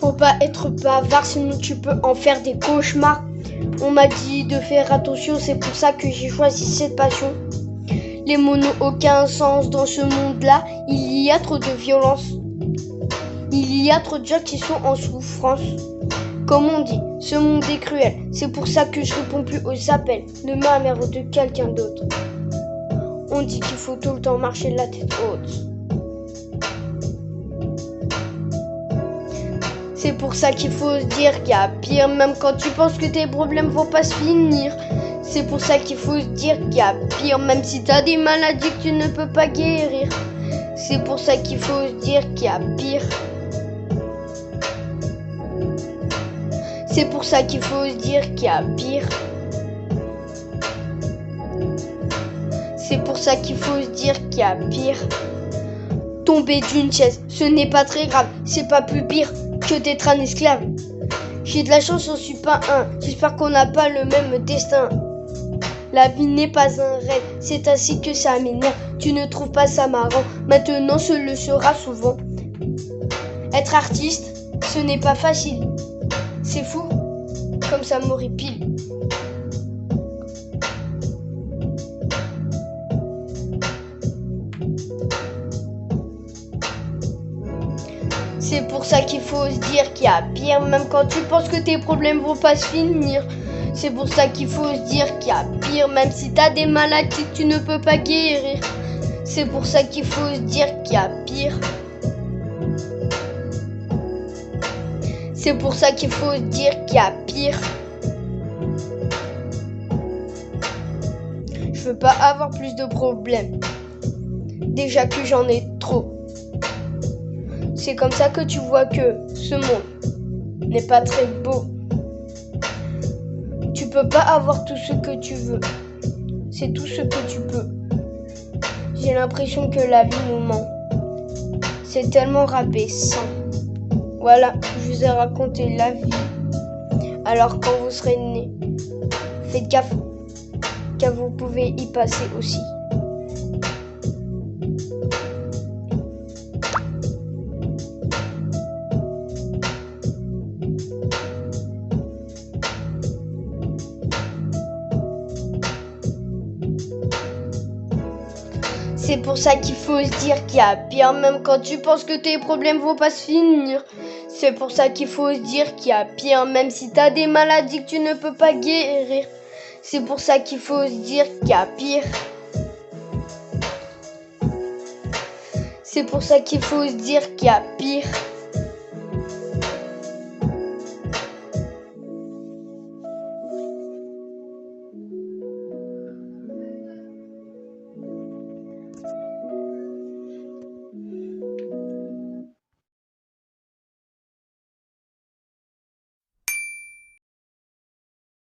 Faut pas être bavard, sinon tu peux en faire des cauchemars. On m'a dit de faire attention, c'est pour ça que j'ai choisi cette passion. Les mots n'ont aucun sens dans ce monde-là, il y a trop de violence. Il y a trop de gens qui sont en souffrance. Comme on dit, ce monde est cruel, c'est pour ça que je réponds plus aux appels de ma mère ou de quelqu'un d'autre. On dit qu'il faut tout le temps marcher la tête haute. C'est pour ça qu'il faut se dire qu'il y a pire, même quand tu penses que tes problèmes vont pas se finir. C'est pour ça qu'il faut se dire qu'il y a pire, même si t'as des maladies que tu ne peux pas guérir. C'est pour ça qu'il faut se dire qu'il y a pire. C'est pour ça qu'il faut se dire qu'il y a pire. C'est pour ça qu'il faut se dire qu'il y a pire. Tomber d'une chaise, ce n'est pas très grave, c'est pas plus pire que d'être un esclave. J'ai de la chance, j'en suis pas un. J'espère qu'on n'a pas le même destin. La vie n'est pas un rêve, c'est ainsi que ça m'énerve. Tu ne trouves pas ça marrant? Maintenant, ce le sera souvent. Être artiste, ce n'est pas facile. C'est fou, comme ça m'horripile. C'est pour ça qu'il faut se dire qu'il y a pire, même quand tu penses que tes problèmes vont pas se finir. C'est pour ça qu'il faut se dire qu'il y a pire, même si t'as des maladies que tu ne peux pas guérir. C'est pour ça qu'il faut se dire qu'il y a pire. C'est pour ça qu'il faut se dire qu'il y a pire. Je veux pas avoir plus de problèmes. Déjà que j'en ai trop. C'est comme ça que tu vois que ce monde n'est pas très beau. Tu peux pas avoir tout ce que tu veux. C'est tout ce que tu peux. J'ai l'impression que la vie nous ment. C'est tellement rabaissant. Voilà, je vous ai raconté la vie. Alors quand vous serez né, faites gaffe, car vous pouvez y passer aussi. C'est pour ça qu'il faut se dire qu'il y a pire, même quand tu penses que tes problèmes vont pas se finir. C'est pour ça qu'il faut se dire qu'il y a pire, même si t'as des maladies que tu ne peux pas guérir. C'est pour ça qu'il faut se dire qu'il y a pire. C'est pour ça qu'il faut se dire qu'il y a pire.